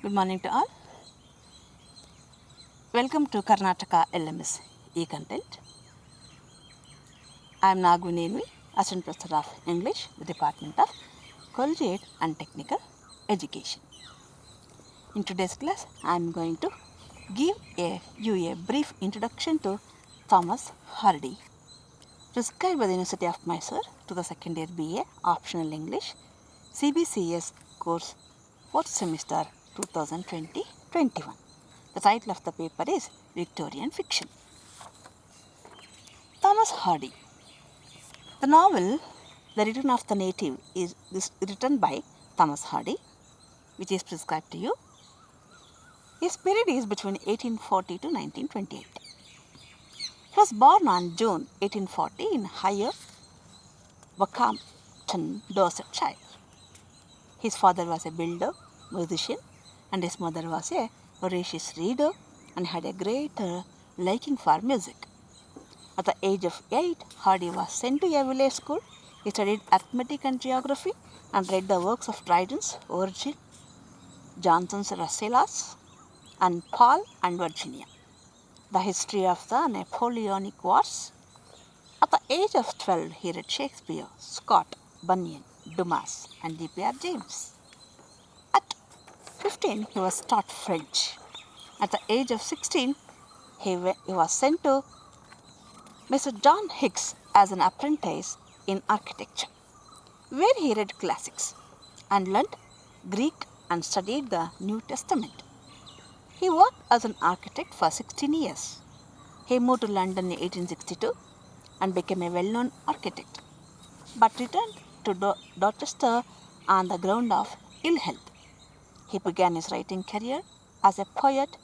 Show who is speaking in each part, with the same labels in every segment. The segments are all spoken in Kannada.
Speaker 1: Good morning to all. Welcome to Karnataka LMS e-content. I am Nagunenvi, Assistant Professor of English, the Department of Collegiate and Technical Education. In today's class, I am going to give you a brief introduction to Thomas Hardy, prescribed by the University of Mysore to the second year BA Optional English CBCS course 4th semester 2020-21. The title of the paper is Victorian Fiction. Thomas Hardy. The novel The Return of the Native is written by Thomas Hardy, which is prescribed to you. His period is between 1840 to 1928. He was born on June 1840 in Higher Wacampton, Dorsetshire. His father was a builder, musician, and his mother was a voracious reader and had a great liking for music. At the age of 8, Hardy was sent to a village school. He studied arithmetic and geography and read the works of Dryden's Virgil, Johnson's Rasselas, and Paul and Virginia. The history of the Napoleonic Wars. At the age of 12, he read Shakespeare, Scott, Bunyan, Dumas, and D.P.R. James. At 15, he was taught French. At the age of 16, he was sent to Mr. John Hicks as an apprentice in architecture, where he read classics and learnt Greek and studied the New Testament. He worked as an architect for 16 years. He moved to London in 1862 and became a well-known architect, but returned to Dorchester on the ground of ill health. He began his writing career as a poet,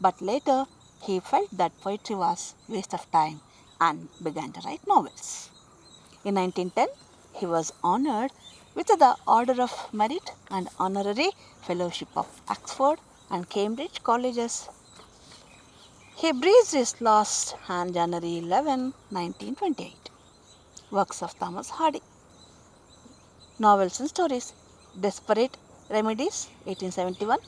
Speaker 1: but later he felt that poetry was a waste of time and began to write novels. In 1910, he was honored with the Order of Merit and Honorary Fellowship of Oxford and Cambridge Colleges. He breathed his last on January 11, 1928. Works of Thomas Hardy. Novels and stories. Desperate Remedies, 1871.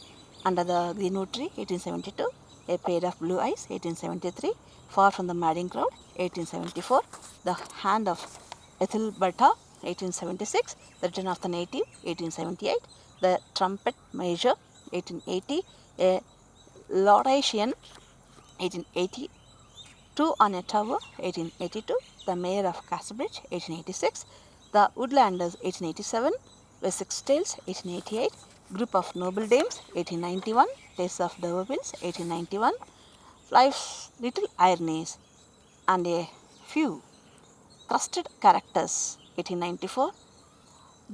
Speaker 1: Under the Greenwood Tree, 1872. A Pair of Blue Eyes, 1873. Far from the Madding Crowd, 1874. The Hand of Ethelberta, 1876. The Return of the Native, 1878. The Trumpet Major, 1880. A Laudation, 1880. Two on a Tower, 1882. The Mayor of Casterbridge, 1886. The Woodlanders, 1887. Wessex Tales, 1888. Group of Noble Dames, 1891. Tales of D'Urbervilles, 1891. Life's Little Ironies and a Few Trusted Characters, 1894.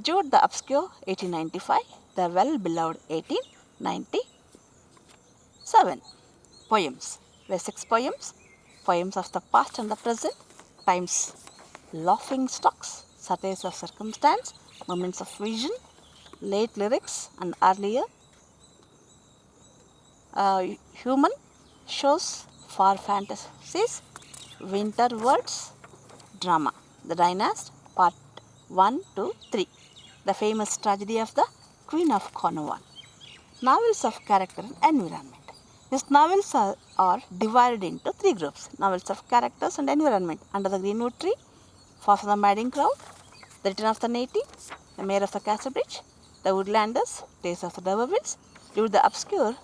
Speaker 1: Jude the Obscure, 1895. The Well-Beloved, 1897. Poems. Wessex Poems. Poems of the past and the present. Times Laughing Stocks. Satires of Circumstance. Moments of Vision. Late Lyrics and Earlier. Human Shows for Fantasies. Winter Words. Drama. The Dynast, Part 1 to 3. The Famous Tragedy of the Queen of Cornwall. Novels of Character and Environment. These novels are divided into three groups. Novels of Characters and Environment. Under the Greenwood Tree, Far from the Madding Crowd, The Return of the Native, The Mayor of the Casterbridge, The Woodlanders, Tales of the D'Urbervilles. Jude the Obscure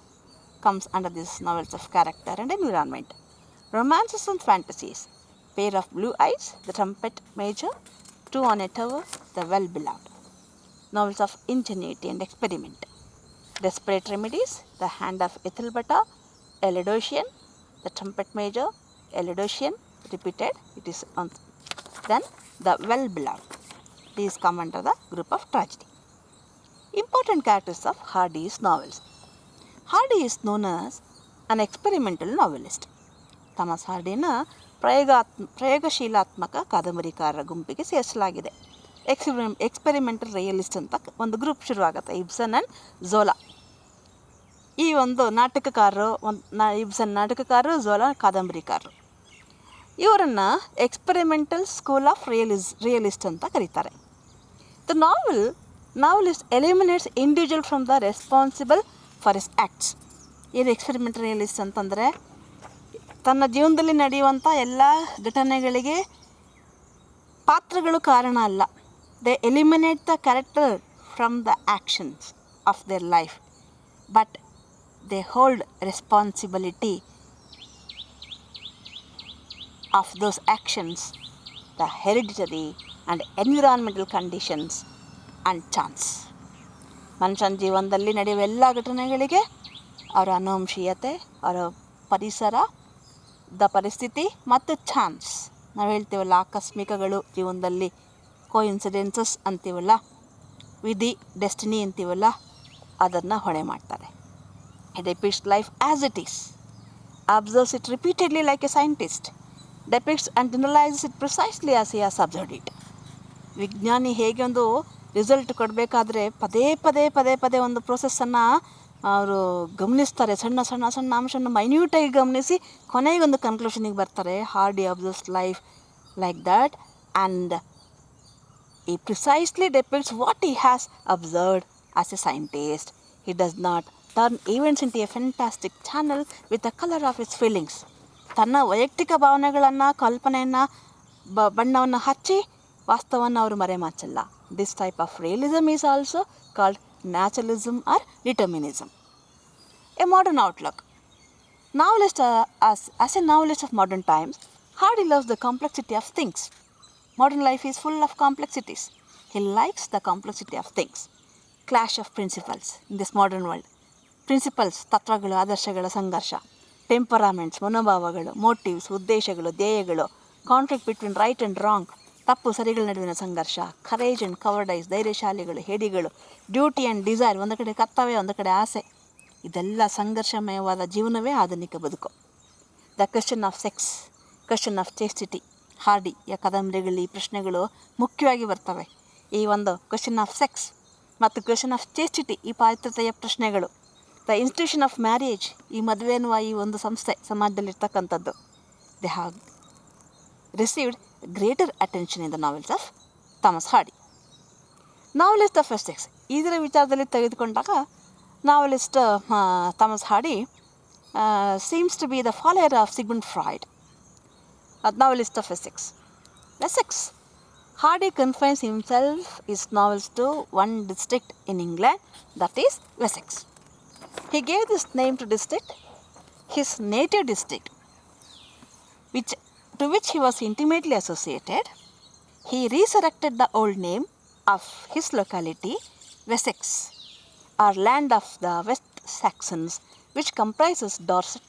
Speaker 1: comes under these novels of character and environment. Romances and fantasies. Pair of Blue Eyes, The Trumpet Major, Two on a Tower, The Well-Beloved. Novels of ingenuity and experiment. Desperate Remedies, The Hand of Ethelberta, A Laodicean, The Trumpet Major, A Laodicean, repeated, it is on. Then The Well-Beloved. These come under the group of tragedy. Important characters of Hardy's novels. Hardy is known as an experimental novelist. Thomas ಹಾರ್ಡಿನ ಪ್ರಯೋಗಶೀಲಾತ್ಮಕ ಕಾದಂಬರಿಕಾರರ ಗುಂಪಿಗೆ ಸೇರಿಸಲಾಗಿದೆ. ಎಕ್ಸ್ಪೆರಿಮೆಂಟಲ್ ರಿಯಲಿಸ್ಟ್ ಅಂತ ಒಂದು ಗ್ರೂಪ್ ಶುರುವಾಗುತ್ತೆ. ಇಬ್ಸನ್ ಆ್ಯಂಡ್ ಝೋಲಾ ಈ ಒಂದು ನಾಟಕಕಾರರು, ಇಬ್ಸನ್ ನಾಟಕಕಾರರು, ಝೋಲಾ ಕಾದಂಬರಿಕಾರರು. ಇವರನ್ನು ಎಕ್ಸ್ಪೆರಿಮೆಂಟಲ್ ಸ್ಕೂಲ್ ಆಫ್ ರಿಯಲಿಸ್ಟ್ ಅಂತ ಕರೀತಾರೆ. The novelist eliminates individual from the responsible for his acts. ಏನು ಎಕ್ಸ್ಪೆರಿಮೆಂಟ್ ರಿಯಲಿಸ್ಟ್ ಅಂತಂದರೆ ತನ್ನ ಜೀವನದಲ್ಲಿ ನಡೆಯುವಂಥ ಎಲ್ಲ ಘಟನೆಗಳಿಗೆ ಪಾತ್ರಗಳು ಕಾರಣ ಅಲ್ಲ. They eliminate the character from the actions of their life, but they hold responsibility of those actions, the hereditary and environmental conditions and chance. ಮನುಷ್ಯನ ಜೀವನದಲ್ಲಿ ನಡೆಯುವ ಎಲ್ಲ ಘಟನೆಗಳಿಗೆ ಅವರ ಅನುವಂಶೀಯತೆ, ಅವರ ಪರಿಸರದ ಪರಿಸ್ಥಿತಿ ಮತ್ತು ಚಾನ್ಸ್, ನಾವು ಹೇಳ್ತೀವಲ್ಲ ಆಕಸ್ಮಿಕಗಳು ಜೀವನದಲ್ಲಿ, ಕೋಇನ್ಸಿಡೆನ್ಸಸ್ ಅಂತೀವಲ್ಲ, ವಿಧಿ ಡೆಸ್ಟಿನಿ ಅಂತೀವಲ್ಲ, ಅದನ್ನು ಹೊಣೆ ಮಾಡ್ತಾರೆ. He depicts life as it is, observes it repeatedly like a scientist, depicts and analyzes it precisely as he has observed it. ವಿಜ್ಞಾನಿ ಹೇಗೆ ಒಂದು ರಿಸಲ್ಟ್ ಕೊಡಬೇಕಾದ್ರೆ ಪದೇ ಒಂದು ಪ್ರೋಸೆಸ್ಸನ್ನು ಅವರು ಗಮನಿಸ್ತಾರೆ, ಸಣ್ಣ ಅಂಶವನ್ನು ಮೈನ್ಯೂಟಾಗಿ ಗಮನಿಸಿ ಕೊನೆಗೊಂದು ಕನ್ಕ್ಲೂಷನಿಗೆ ಬರ್ತಾರೆ. Hardy observes life like that and he precisely depicts what he has observed as a scientist. He does not turn events into a fantastic channel with the color of his feelings. ತನ್ನ ವೈಯಕ್ತಿಕ ಭಾವನೆಗಳನ್ನು, ಕಲ್ಪನೆಯನ್ನು, ಬಣ್ಣವನ್ನು ಹಚ್ಚಿ ವಾಸ್ತವವನ್ನು ಅವರು ಮರೆಮಾಚಲ್ಲ. This type of realism is also called naturalism or determinism. A modern outlook. Novelist, as a novelist of modern times, Hardy loves the complexity of things. Modern life is full of complexities. He likes the complexity of things. Clash of principles in this modern world. Principles, ತತ್ವಗಳು, ಆದರ್ಶಗಳ ಸಂಘರ್ಷ. ಟೆಂಪರಾಮೆಂಟ್ಸ್, ಮನೋಭಾವಗಳು, ಮೋಟಿವ್ಸ್, ಉದ್ದೇಶಗಳು, ಧ್ಯೇಯಗಳು, conflict between right and wrong, ತಪ್ಪು ಸರಿಗಳ ನಡುವಿನ ಸಂಘರ್ಷ, ಕರೇಜ್ ಆ್ಯಂಡ್ ಕವರ್ಡೈಸ್, ಧೈರ್ಯಶಾಲಿಗಳು, ಹೇಡಿಗಳು, ಡ್ಯೂಟಿ ಆ್ಯಂಡ್ ಡಿಸೈರ್, ಒಂದು ಕಡೆ ಕರ್ತವ್ಯ, ಒಂದು ಕಡೆ ಆಸೆ, ಇದೆಲ್ಲ ಸಂಘರ್ಷಮಯವಾದ ಜೀವನವೇ ಆಧುನಿಕ ಬದುಕು. The question of sex, question of chastity. ಹಾರ್ಡಿಯ ಕಾದಂಬರಿಗಳಲ್ಲಿ ಈ ಪ್ರಶ್ನೆಗಳು ಮುಖ್ಯವಾಗಿ ಬರ್ತವೆ. ಈ ಒಂದು ಕ್ವೆಶ್ಚನ್ ಆಫ್ ಸೆಕ್ಸ್ ಮತ್ತು ಕ್ವೆಶ್ಚನ್ ಆಫ್ ಚೇಸ್ಟಿಟಿ, ಈ ಪಾವಿತ್ರತೆಯ ಪ್ರಶ್ನೆಗಳು. ದ ಇನ್ಸ್ಟಿಟ್ಯೂಷನ್ ಆಫ್ ಮ್ಯಾರೇಜ್, ಈ ಮದುವೆ ಎನ್ನುವ ಈ ಒಂದು ಸಂಸ್ಥೆ ಸಮಾಜದಲ್ಲಿರ್ತಕ್ಕಂಥದ್ದು. They have received greater attention in the novels of Thomas Hardy. Novelist of Essex, ಇದರ ವಿಚಾರದಲ್ಲಿ ತೆಗೆದುಕೊಂಡಾಗ novelist Thomas Hardy seems to be the follower of Sigmund Freud. Novelist of Essex. Hardy confines himself, his novels, to one district in England, that is Wessex. He gave this name to district, his native district, to which he was intimately associated. He resurrected the old name of his locality, Wessex, or land of the West Saxons, which comprises Dorset,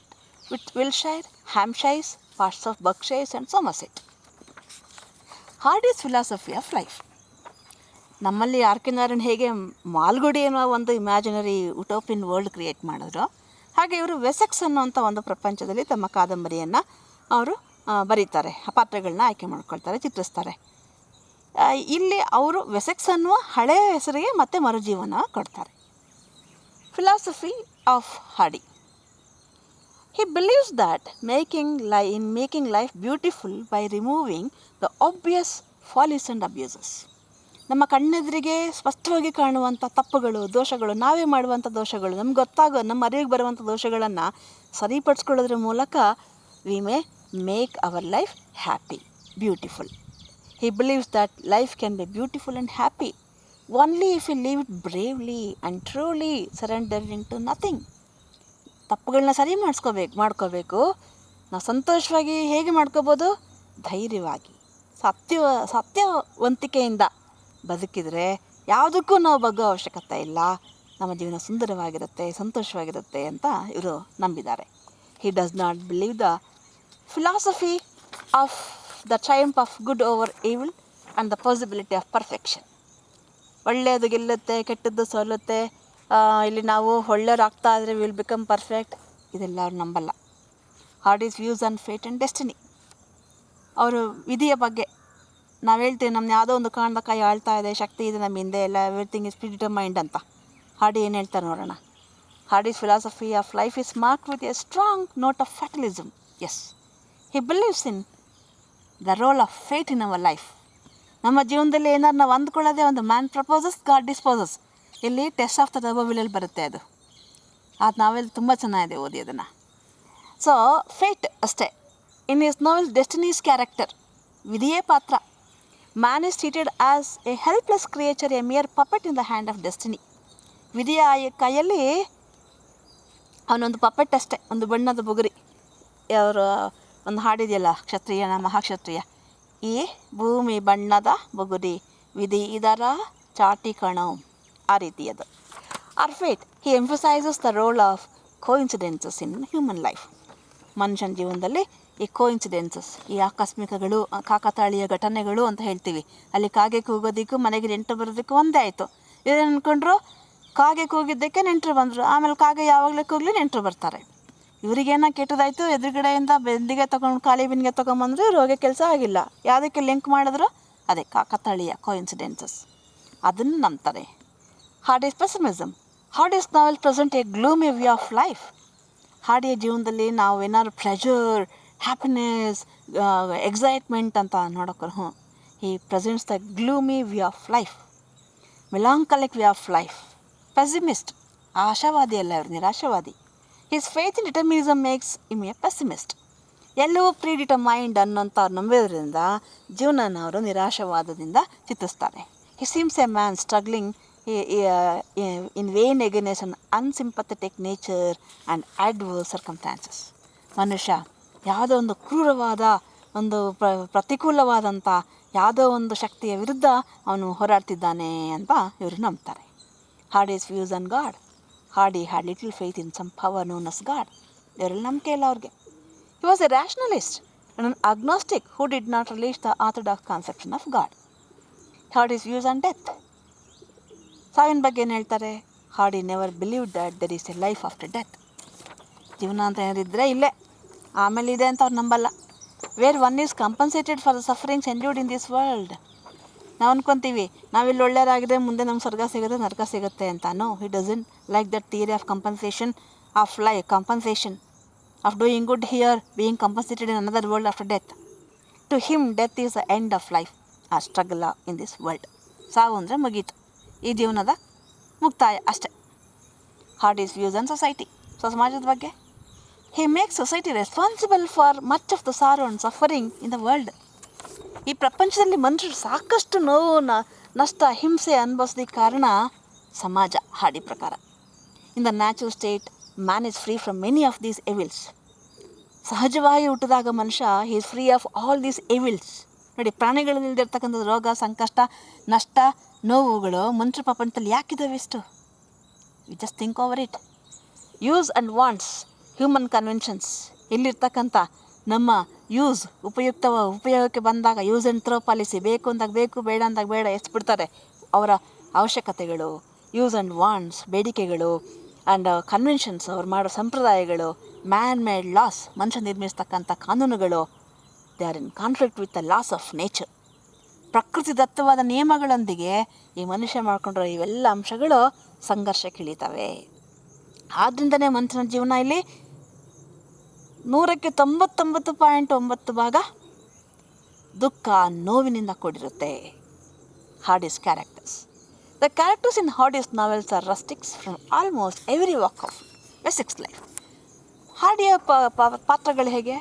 Speaker 1: with Wiltshire, Hampshire, parts of Berkshire and Somerset. Hardy's philosophy of life. ನಮ್ಮಲ್ಲಿ ಆರ್ಕಿನಾರನ್ ಹೇಗೆ ಮಾಲ್ಗುಡಿ ಅನ್ನೋ ಒಂದು ಇಮ್ಯಾಜಿನರಿ ಉಟೋಪಿಯನ್ ವರ್ಲ್ಡ್ ಕ್ರಿಯೇಟ್ ಮಾಡಿದ್ರು, ಹಾಗೆ ಇವರು ವೆಸೆಕ್ಸ್ ಅನ್ನೋಂಥ ಒಂದು ಪ್ರಪಂಚದಲ್ಲಿ ತಮ್ಮ ಕಾದಂಬರಿಯನ್ನು ಅವರು ಬರೀತಾರೆ, ಪಾತ್ರಗಳನ್ನ ಆಯ್ಕೆ ಮಾಡ್ಕೊಳ್ತಾರೆ, ಚಿತ್ರಿಸ್ತಾರೆ. ಇಲ್ಲಿ ಅವರು ವೆಸೆಕ್ಸ್ ಅನ್ನುವ ಹಳೆಯ ಹೆಸರಿಗೆ ಮತ್ತೆ ಮರುಜೀವನ ಕೊಡ್ತಾರೆ. Philosophy of hardy. He believes that in making life beautiful by removing the obvious follies and abuses. ನಮ್ಮ ಕಣ್ಣೆದುರಿಗೆ ಸ್ಪಷ್ಟವಾಗಿ ಕಾಣುವಂಥ ತಪ್ಪುಗಳು, ದೋಷಗಳು, ನಾವೇ ಮಾಡುವಂಥ ದೋಷಗಳು, ನಮ್ಗೆ ನಮ್ಮ ಅರಿವಿಗೆ ಬರುವಂಥ ದೋಷಗಳನ್ನು ಸರಿಪಡಿಸ್ಕೊಳ್ಳೋದ್ರ ಮೂಲಕ we may make our life happy, beautiful. He believes that life can be beautiful and happy only if we live it bravely and truly surrendering to nothing. ತಪ್ಪುಗಳನ್ನ ಸರಿ ಮಾಡ್ಕೋಬೇಕು. ನಾವು ಸಂತೋಷವಾಗಿ ಹೇಗೆ ಮಾಡ್ಕೋಬೋದು? ಧೈರ್ಯವಾಗಿ, ಸತ್ಯವಂತಿಕೆಯಿಂದ ಬದುಕಿದರೆ ಯಾವುದಕ್ಕೂ ನಾವು ಬಗ್ಗೋ ಅವಶ್ಯಕತೆ ಇಲ್ಲ, ನಮ್ಮ ಜೀವನ ಸುಂದರವಾಗಿರುತ್ತೆ, ಸಂತೋಷವಾಗಿರುತ್ತೆ ಅಂತ ಇವರು ನಂಬಿದ್ದಾರೆ. He does not believe the philosophy of the triumph of good over evil and the possibility of perfection. ಒಳ್ಳೆಯದು ಗೆಲ್ಲುತ್ತೆ, ಕೆಟ್ಟದ್ದು ಸೋಲುತ್ತೆ, ಇಲ್ಲಿ ನಾವು ಒಳ್ಳೆಯವ್ರಾಗ್ತಾ ಇದ್ರೆ ವಿಲ್ ಬಿಕಮ್ ಪರ್ಫೆಕ್ಟ್, ಇದೆಲ್ಲ ಅವ್ರು ನಂಬಲ್ಲ. ಹಾರ್ಡೀಸ್ views on fate and destiny. ಅವರು ವಿಧಿಯ ಬಗ್ಗೆ ನಾವು ಹೇಳ್ತೀವಿ, ನಮ್ಮ ಯಾವುದೋ ಒಂದು ಕಾರಣದ ಕೈ ಆಳ್ತಾ ಇದೆ, ಶಕ್ತಿ ಇದೆ ನಮ್ಮ ಹಿಂದೆ, ಎಲ್ಲ ಎವ್ರಿಥಿಂಗ್ ಇಸ್ ಪ್ರಿಡಿಟರ್ಮೈನ್ಡ್ ಅಂತ. ಹಾರ್ಡಿ ಏನು ಹೇಳ್ತಾರೆ ನೋಡೋಣ. Hardy's philosophy of life is marked with a strong note of fatalism. Yes, he believes in the role of fate in our life. ನಮ್ಮ ಜೀವನದಲ್ಲಿ ಏನಾದ್ರು ನಾವು ಅಂದ್ಕೊಳ್ಳೋದೇ ಒಂದು ಮ್ಯಾನ್ ಪ್ರಪೋಸಸ್, ಗಾಡ್ ಡಿಸ್ಪೋಸಸ್. ಇಲ್ಲಿ ಟೆಸ್ಟ್ ಆಫ್ ದ ರಬೋವಿಲಲ್ಲಿ ಬರುತ್ತೆ ಅದು. ಆ ನಾವೆಲ್ ತುಂಬ ಚೆನ್ನಾಗಿದೆ, ಓದಿ ಅದನ್ನು. ಸೊ ಫೇಟ್ ಅಷ್ಟೇ. ಇನ್ ಈಸ್ ನಾವೆಲ್ ಡೆಸ್ಟಿನೀಸ್ ಕ್ಯಾರೆಕ್ಟರ್, ವಿಧಿಯೇ ಪಾತ್ರ. Man is treated as A helpless creature, A mere puppet in the hand of destiny. ವಿಧಿಯ ಕೈಯಲ್ಲಿ ಅವನೊಂದು ಪಪೆಟ್ ಅಷ್ಟೇ, ಒಂದು ಬಣ್ಣದ ಬುಗುರಿ. ಅವರ ಒಂದು ಹಾಡಿದೆಯಲ್ಲ ಕ್ಷತ್ರಿಯನ ಮಹಾಕ್ಷತ್ರಿಯ, ಈ ಭೂಮಿ ಬಣ್ಣದ ಬುಗುರಿ, ವಿಧಿ ಇದರ ಚಾಟಿ ಕಣೋ, ಆ ರೀತಿಯದು. Or fate, he emphasises the role of coincidences in human life. ಮನುಷ್ಯನ ಜೀವನದಲ್ಲಿ ಈ ಕೋಇನ್ಸಿಡೆನ್ಸಸ್, ಈ ಆಕಸ್ಮಿಕಗಳು, ಕಾಕತಾಳೀಯ ಘಟನೆಗಳು ಅಂತ ಹೇಳ್ತೀವಿ. ಅಲ್ಲಿ ಕಾಗೆ ಕೂಗೋದಕ್ಕೂ ಮನೆಗೆ ನೆಂಟರು ಬರೋದಕ್ಕೂ ಒಂದೇ ಆಯಿತು. ಇದೇನು ಅಂದ್ಕೊಂಡ್ರು, ಕಾಗೆ ಕೂಗಿದ್ದಕ್ಕೆ ನೆಂಟರು ಬಂದರು, ಆಮೇಲೆ ಕಾಗೆ ಯಾವಾಗಲೇ ಕೂಗಲಿ ನೆಂಟರು ಬರ್ತಾರೆ. ಇವರಿಗೇನೋ ಕೆಟ್ಟದಾಯಿತು, ಎದುರುಗಡೆಯಿಂದ ಬೆಂದಿಗೆ ತೊಗೊಂಡು ಖಾಲಿ ಬಿನ್ಗೆ ತೊಗೊಂಬಂದ್ರು, ಇವ್ರು ಹೋಗೋ ಕೆಲಸ ಆಗಿಲ್ಲ. ಯಾವುದಕ್ಕೆ ಲಿಂಕ್ ಮಾಡಿದ್ರು, ಅದೇ ಕಾಕತಾಳೀಯ ಕೋಇನ್ಸಿಡೆನ್ಸಸ್, ಅದನ್ನು ನಂಬ್ತಾರೆ. Hardy's pessimism. Hardy's novel present a gloomy view of life. ಹಾಡಿಯ ಜೀವನದಲ್ಲಿ ನಾವು ಏನಾದ್ರು ಪ್ಲೆಜರ್, ಹ್ಯಾಪಿನೆಸ್, ಎಕ್ಸೈಟ್ಮೆಂಟ್ ಅಂತ ನೋಡೋಕೆ, he presents the gloomy view of life, melancholic view of life. Pessimist, ಆಶಾವಾದಿ ಅಲ್ಲ, ಇವರು ನಿರಾಶಾವಾದಿ. His faith in determinism makes him a pessimist. ಎಲ್ಲವೂ ಪ್ರೀಡಿಟರ್ಮೈಂಡ್ ಅನ್ನೋಂಥ ನಂಬೋದ್ರಿಂದ ಜೀವನನ ಅವರು ನಿರಾಶವಾದದಿಂದ ಚಿತ್ರಿಸ್ತಾರೆ. He seems a man struggling in vain against an unsympathetic nature and adverse circumstances. ಮನುಷ್ಯ ಯಾವುದೋ ಒಂದು ಕ್ರೂರವಾದ, ಒಂದು ಪ್ರತಿಕೂಲವಾದಂಥ ಯಾವುದೋ ಒಂದು ಶಕ್ತಿಯ ವಿರುದ್ಧ ಅವನು ಹೋರಾಡ್ತಿದ್ದಾನೆ ಅಂತ ಇವರು ನಂಬ್ತಾರೆ. Hardy's views on God. Hardy had little faith in some power known as God. ಇವರಲ್ಲಿ ನಂಬಿಕೆ ಇಲ್ಲ ಅವ್ರಿಗೆ. He was a rationalist and an agnostic who did not release the orthodox conception of God. Hardy's views on death. ಸಾವಿನ ಬಗ್ಗೆ ಏನು ಹೇಳ್ತಾರೆ? Hardy never believe that there is a life after death. ಜೀವನ ಅಂತ ಏನಿದ್ರೆ ಇಲ್ಲೇ, ಆಮೇಲೆ ಇದೆ ಅಂತ ಅವ್ರು ನಂಬಲ್ಲ. Where one is compensated for the sufferings endured in this world. ನಾವು ಅಂದ್ಕೊತೀವಿ ನಾವಿಲ್ಲಿ ಒಳ್ಳೆಯದಾಗಿದೆ, ಮುಂದೆ ನಮ್ಗೆ ಸ್ವರ್ಗ ಸಿಗುತ್ತೆ, ನರಕ ಸಿಗುತ್ತೆ ಅಂತ. No, he doesn't like that theory of compensation of life, compensation of doing good here, being compensated in another world after death. To him death is the end of life, a struggle in this world. ಸಾವು ಅಂದರೆ ಮುಗೀತು, ಈ ಜೀವನದ ಮುಕ್ತಾಯ ಅಷ್ಟೆ. Hardy's views on society. So ಸಮಾಜದ ಬಗ್ಗೆ, he makes society responsible for much of the sorrow and suffering in the world. ಈ ಪ್ರಪಂಚದಲ್ಲಿ ಮನುಷ್ಯರು ಸಾಕಷ್ಟು ನೋವು, ನಷ್ಟ, ಹಿಂಸೆ ಅನುಭವಿಸೋದಕ್ಕೆ ಕಾರಣ ಸಮಾಜ. ಹಾಡಿ ಪ್ರಕಾರ, in the natural state man is free from many of these evils. ಸಹಜವಾಗಿ ಹುಟ್ಟಿದಾಗ ಮನುಷ್ಯ he is free of all these evils. ನೋಡಿ, ಪ್ರಾಣಿಗಳಲ್ಲಿರ್ತಕ್ಕಂಥ ರೋಗ, ಸಂಕಷ್ಟ, ನಷ್ಟ, ನೋವುಗಳು ಮನುಷ್ಯ ಪ್ರಪಂಚದಲ್ಲಿ ಯಾಕಿದ್ದಾವೆ ಇಷ್ಟು? We just think over it. Use and wants, human conventions. ಇಲ್ಲಿರ್ತಕ್ಕಂಥ ನಮ್ಮ ಯೂಸ್, ಉಪಯೋಗಕ್ಕೆ ಬಂದಾಗ ಯೂಸ್ ಆ್ಯಂಡ್ ಥ್ರೋ ಪಾಲಿಸಿ, ಬೇಕು ಅಂದಾಗ ಬೇಕು, ಬೇಡ ಅಂದಾಗ ಬೇಡ ಎಸ್ಬಿಡ್ತಾರೆ. ಅವರ ಅವಶ್ಯಕತೆಗಳು, ಯೂಸ್ ಆ್ಯಂಡ್ ವಾಂಟ್ಸ್, ಬೇಡಿಕೆಗಳು, ಆ್ಯಂಡ್ ಕನ್ವೆನ್ಷನ್ಸ್, ಅವ್ರು ಮಾಡೋ ಸಂಪ್ರದಾಯಗಳು, ಮ್ಯಾನ್ ಮೇಡ್ ಲಾಸ್, ಮನುಷ್ಯ ನಿರ್ಮಿಸ್ತಕ್ಕಂಥ ಕಾನೂನುಗಳು, they are in conflict with the loss of nature. ಪ್ರಕೃತಿ ದತ್ತವಾದ ನಿಯಮಗಳೊಂದಿಗೆ ಈ ಮನುಷ್ಯ ಮಾಡ್ಕೊಂಡಿರೋ ಇವೆಲ್ಲ ಅಂಶಗಳು ಸಂಘರ್ಷಕ್ಕಿಳಿತವೆ. ಆದ್ದರಿಂದನೇ ಮನುಷ್ಯನ ಜೀವನ ಇಲ್ಲಿ 100ಕ್ಕೆ 99.9% ದುಃಖ, ನೋವಿನಿಂದ ಕೂಡಿರುತ್ತೆ. Hardy's characters. The characters in Hardy's novels are rustics from almost every walk of Wessex life. ಹಾರ್ಡಿಯ ಪಾತ್ರಗಳು ಹೇಗೆ?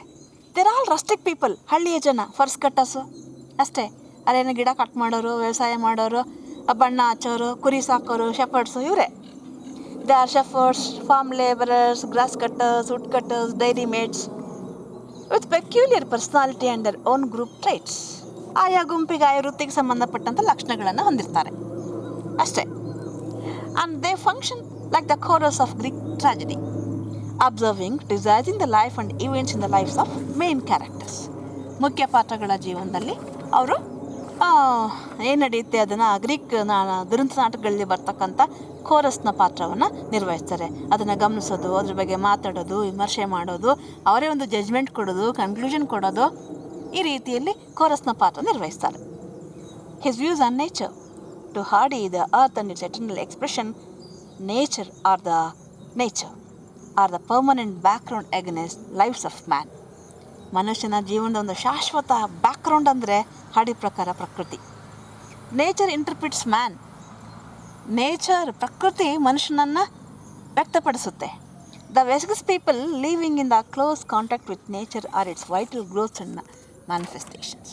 Speaker 1: ದೇರ್ ಆಲ್ ರಸ್ಟಿಕ್ ಪೀಪಲ್, ಹಳ್ಳಿಯ ಜನ, ಫರ್ಸ್ ಕಟ್ಟರ್ಸು ಅಷ್ಟೇ. ಅಲ್ಲೇನೋ ಗಿಡ ಕಟ್ ಮಾಡೋರು, ವ್ಯವಸಾಯ ಮಾಡೋರು, ಬಣ್ಣ ಹಚ್ಚೋರು, ಕುರಿ ಸಾಕೋರು, ಶೆಫರ್ಡ್ಸು, ಇವರೇ. They are shepherds, farm labourers, grass cutters, wood cutters, dairy maids with peculiar personality and their own group traits. ಆಯಾ ಗುಂಪಿಗೆ, ಆಯಾ ವೃತ್ತಿಗೆ ಸಂಬಂಧಪಟ್ಟಂಥ ಲಕ್ಷಣಗಳನ್ನು ಹೊಂದಿರ್ತಾರೆ ಅಷ್ಟೇ. And they function like the chorus of Greek tragedy, observing, desiring the life and events in the lifes of main characters. ಮುಖ್ಯ ಪಾತ್ರಗಳ ಜೀವನದಲ್ಲಿ ಅವರು ಏನು ನಡೆಯುತ್ತೆ ಅದನ್ನು ಗ್ರೀಕ್ ದುರಂತ ನಾಟಕಗಳಲ್ಲಿ ಬರ್ತಕ್ಕಂಥ ಕೋರಸ್ನ ಪಾತ್ರವನ್ನು ನಿರ್ವಹಿಸ್ತಾರೆ. ಅದನ್ನು ಗಮನಿಸೋದು, ಅದ್ರ ಬಗ್ಗೆ ಮಾತಾಡೋದು, ವಿಮರ್ಶೆ ಮಾಡೋದು, ಅವರೇ ಒಂದು ಜಜ್ಮೆಂಟ್ ಕೊಡೋದು, ಕನ್ಕ್ಲೂಷನ್ ಕೊಡೋದು, ಈ ರೀತಿಯಲ್ಲಿ ಕೋರಸ್ನ ಪಾತ್ರ ನಿರ್ವಹಿಸ್ತಾರೆ. His views on nature. To Hardy the earth and its eternal expression, nature are the permanent background against life's of man. ಮನುಷ್ಯನ ಜೀವನದ ಒಂದು ಶಾಶ್ವತ ಬ್ಯಾಕ್ಗ್ರೌಂಡ್ ಅಂದರೆ ಹಾಡಿ ಪ್ರಕಾರ ಪ್ರಕೃತಿ. Nature interprets man. ನೇಚರ್, ಪ್ರಕೃತಿ ಮನುಷ್ಯನನ್ನು ವ್ಯಕ್ತಪಡಿಸುತ್ತೆ. The Wessex people living in the close contact with nature are its vital growths and manifestations.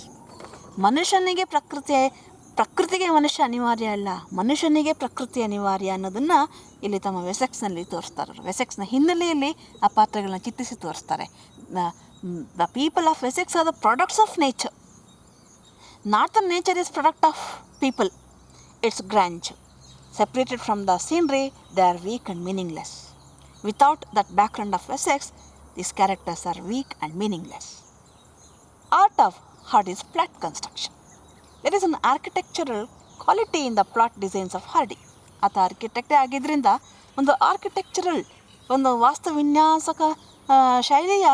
Speaker 1: ಮನುಷ್ಯನಿಗೆ ಪ್ರಕೃತಿಗೆ ಮನುಷ್ಯ ಅನಿವಾರ್ಯ ಅಲ್ಲ, ಮನುಷ್ಯನಿಗೆ ಪ್ರಕೃತಿ ಅನಿವಾರ್ಯ ಅನ್ನೋದನ್ನು ಇಲ್ಲಿ ತಮ್ಮ ವೆಸೆಕ್ಸ್ನಲ್ಲಿ ತೋರಿಸ್ತಾರೆ. ವೆಸೆಕ್ಸ್ನ ಹಿನ್ನೆಲೆಯಲ್ಲಿ ಆ ಪಾತ್ರಗಳನ್ನ ಚಿತ್ರಿಸಿ ತೋರಿಸ್ತಾರೆ. The people of Wessex are the products of nature. Not the nature is product of people, it's grandeur. Separated from the scenery, they are weak and meaningless. Without that background of Wessex, these characters are weak and meaningless. Art of Hardy's plot construction. There is an architectural quality in the plot designs of Hardy. ಆತ ಆರ್ಕಿಟೆಕ್ಟೇ ಆಗಿದ್ದರಿಂದ ಒಂದು ಆರ್ಕಿಟೆಕ್ಚರಲ್, ಒಂದು ವಾಸ್ತುವಿನ್ಯಾಸಕ ಶೈಲಿಯ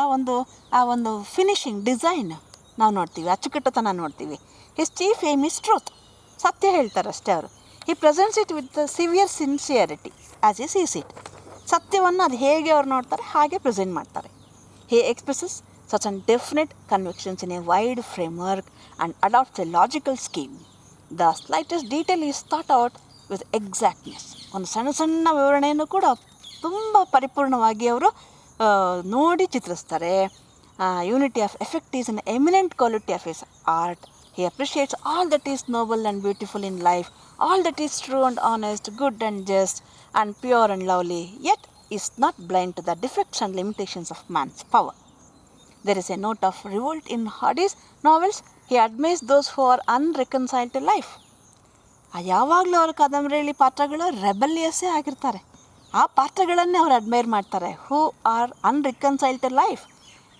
Speaker 1: ಒಂದು ಫಿನಿಶಿಂಗ್ ಡಿಸೈನ್ ನಾವು ನೋಡ್ತೀವಿ, ಅಚ್ಚುಕಟ್ಟುತನ ನೋಡ್ತೀವಿ. His chief aim is truth. ಸತ್ಯ ಹೇಳ್ತಾರೆ ಅಷ್ಟೇ ಅವರು. He presents it with severe sincerity as he sees it. ಸತ್ಯವನ್ನು ಅದು ಹೇಗೆ ಅವ್ರು ನೋಡ್ತಾರೆ ಹಾಗೆ ಪ್ರೆಸೆಂಟ್ ಮಾಡ್ತಾರೆ. He expresses such and definite convictions in a wide framework and adopts a logical scheme. The slightest detail is thought out with exactness. ಒಂದು ಸಣ್ಣ ಸಣ್ಣ ವಿವರಣೆಯನ್ನು ಕೂಡ ತುಂಬ ಪರಿಪೂರ್ಣವಾಗಿ ಅವರು ನೋಡಿ ಚಿತ್ರಿಸ್ತಾರೆ. Unity of effect is an eminent quality of his art. He appreciates all that is noble and beautiful in life, all that is true and honest, good and just, and pure and lovely, yet is not blind to the defects and limitations of man's power. There is a note of revolt in Hardy's novels. He admires those who are unreconciled to life. ಯಾವಾಗಲೂ ಅವರ ಕಾದಂಬರಿಯಲ್ಲಿ ಪಾತ್ರಗಳು ರೆಬೆಲಿಯಸ್ಸೇ ಆಗಿರ್ತಾರೆ. ಆ ಪಾತ್ರಗಳನ್ನೇ ಅವರು ಅಡ್ಮೈರ್ ಮಾಡ್ತಾರೆ. Who are unreconciled to life.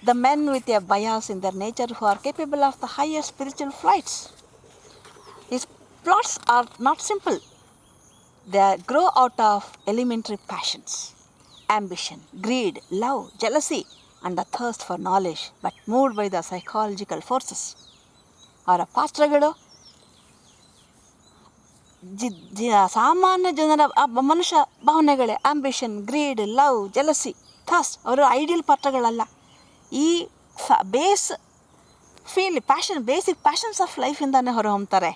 Speaker 1: The men with a bias in their nature who are capable of the higher spiritual flights. His plots are not simple. They grow out of elementary passions, ambition, greed, love, jealousy, and the thirst for knowledge, but moved by the psychological forces. ಅವರ ಪಾತ್ರಗಳು ಸಾಮಾನ್ಯ ಜನರ ಮನುಷ್ಯ ಭಾವನೆಗಳೇ. Ambition, greed, love, jealousy, thirst ಅವರು ಐಡಿಯಲ್ ಪಾತ್ರಗಳಲ್ಲ. ಈ ಬೇಸಿಕ್ ಪ್ಯಾಷನ್ಸ್ ಆಫ್ ಲೈಫಿಂದಾನೇ ಹೊರಹೊಮ್ತಾರೆ.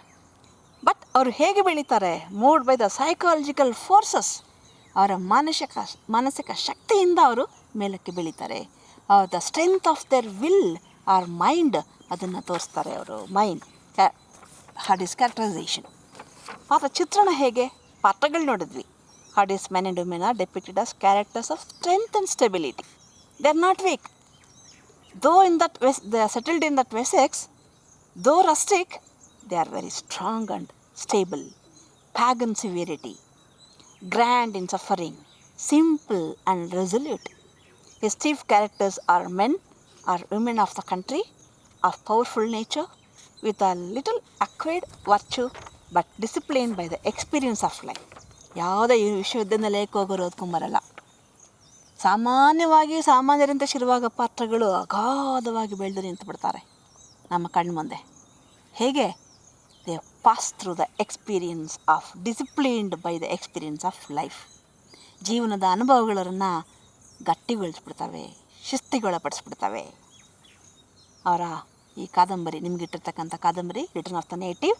Speaker 1: ಬಟ್ ಅವರು ಹೇಗೆ ಬೆಳೀತಾರೆ? Moved by the psychological forces. ಅವರ ಮಾನಸಿಕ ಶಕ್ತಿಯಿಂದ ಅವರು ಮೇಲಕ್ಕೆ ಬೆಳೀತಾರೆ. The strength of their will or mind, ಅದನ್ನು ತೋರಿಸ್ತಾರೆ ಅವರು. Mind Hardy's characterisation. ಪಾತ್ರ ಚಿತ್ರಣ ಹೇಗೆ? ಪಾತ್ರಗಳು ನೋಡಿದ್ವಿ. Hardy's men and women are depicted as characters of strength and stability. They are not weak. Though they are settled in that Wessex, though rustic, they are very strong and stable. Pagan severity, grand in suffering, simple and resolute. His chief characters are men or women of the country, of powerful nature, with a little acquired virtue, but disciplined by the experience of life. ಯಾವುದೇ ವಿಶ್ವವಿದ್ಯಾನಿಲಯಕ್ಕೆ ಹೋಗೋರು ಓದ್ಕೊಂಬರಲ್ಲ. ಸಾಮಾನ್ಯರಂತೆ ಶಿರುವಾಗ ಪಾತ್ರಗಳು ಅಗಾಧವಾಗಿ ಬೆಳೆದು ನಿಂತು ಬಿಡ್ತಾರೆ ನಮ್ಮ ಕಣ್ಣು ಮುಂದೆ. ಹೇಗೆ? They pass through the experience of disciplined by the experience of life. ಜೀವನದ ಅನುಭವಗಳನ್ನು ಗಟ್ಟಿಗೊಳಿಸ್ಬಿಡ್ತವೆ, ಶಿಸ್ತಿಗೊಳಪಡಿಸ್ಬಿಡ್ತವೆ. ಅವರ ಈ ಕಾದಂಬರಿ, ನಿಮಗಿಟ್ಟಿರ್ತಕ್ಕಂಥ ಕಾದಂಬರಿ ರಿಟರ್ನ್ ಆಫ್ ದ ನೇಟಿವ್,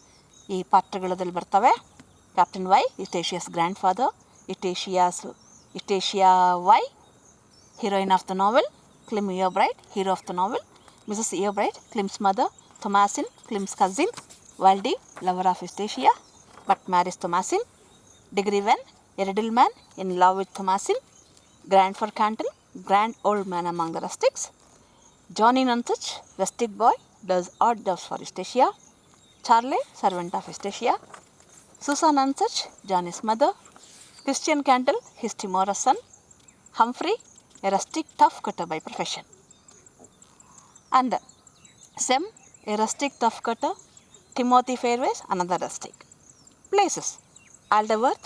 Speaker 1: ಈ ಪಾತ್ರಗಳಲ್ಲಿ ಬರ್ತವೆ. Captain Vye, Eustacia's grandfather. Eustacia Vye, heroine of the novel. Clem Eobright, hero of the novel. Mrs. Eobright, Clem's mother. Thomasin, Clem's cousin. Waldy, lover of Eustacia, but marries Thomasin. Digriven, a riddle man in love with Thomasin. Grandford Cantle, grand old man among the rustics. Johnny Nunsuch, rustic boy, does odd jobs for Eustacia. Charlie, servant of Eustacia. Susan Nunsuch, Johnny's mother. Christian Cantle, his timorous son. Humphrey, a rustic tough cutter by profession. And Sem, a rustic tough cutter. Timothy Fairways, another rustic. Places: Alderworth.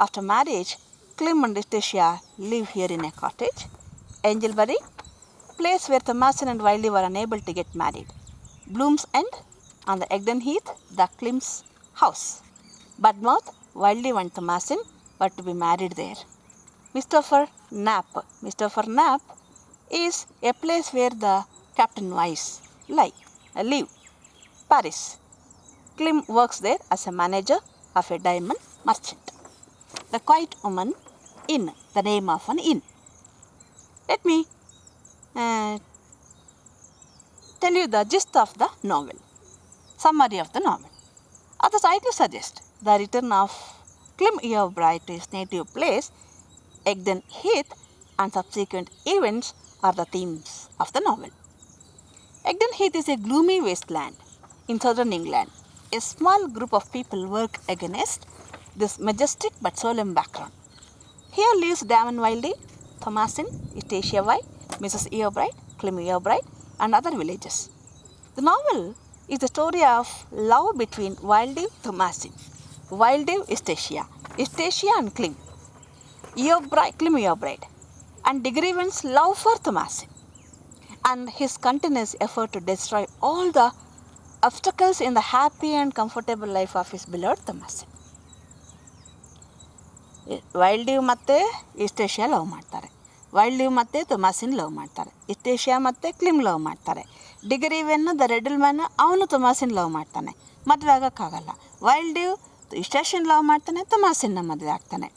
Speaker 1: After marriage, Clem and Eustacia live here in a cottage. Angelbury, place where Thomasin and Wiley were unable to get married. Bloom's End, on the Egdon Heath, the Clem's house. Budmouth, Wiley and Thomasin were to be married there. Mistopher Knapp. Mistopher Knapp is a place where the Captain Weiss live. Paris. Clem works there as a manager of a diamond merchant. The Quiet Woman Inn the name of an inn. Let me tell you the gist of the novel, summary of the novel. As the title suggests, the return of Clym Eobright to his native place, Egdon Heath, and subsequent events are the themes of the novel. Egdon Heath is a gloomy wasteland in southern England. A small group of people work against this majestic but solemn background. Here lives Damon Wildey, Thomasin, Eustacia Y, Mrs. Eobright, Clym Eobright, and other villagers. The novel is the story of love between Wildey, Thomasin, Wildey, Eustacia and Clym Eobright, and Digriven's love for Thomasin, and his continuous effort to destroy all the obstacles in the happy and comfortable life of his beloved Thomasin. ವೈಲ್ಡ್ಯೂ ಮತ್ತು ಯುಸ್ಟೇಷಿಯಾ ಲವ್ ಮಾಡ್ತಾರೆ, ವೈಲ್ಡ್ಯೂ ಮತ್ತು ತೊಮಾಸಿನ್ ಲವ್ ಮಾಡ್ತಾರೆ, ಯುಸ್ಟೇಷಿಯಾ ಮತ್ತು ಕ್ಲಿಮ್ ಲವ್ ಮಾಡ್ತಾರೆ. ಡಿಗರಿವೆನ್ನು ದ ರೆಡಲ್ ಮ್ಯಾನ್ ಅವನು ತೊಮಾಸಿನ್ ಲವ್ ಮಾಡ್ತಾನೆ, ಮದುವೆ ಆಗೋಕ್ಕಾಗಲ್ಲ. ವೈಲ್ಡ್ಯೂ ಯುಸ್ಟೇಷಿಯನ್ ಲವ್ ಮಾಡ್ತಾನೆ, ತೊಮಾಸಿನ್ನ ಮದುವೆ ಆಗ್ತಾನೆ.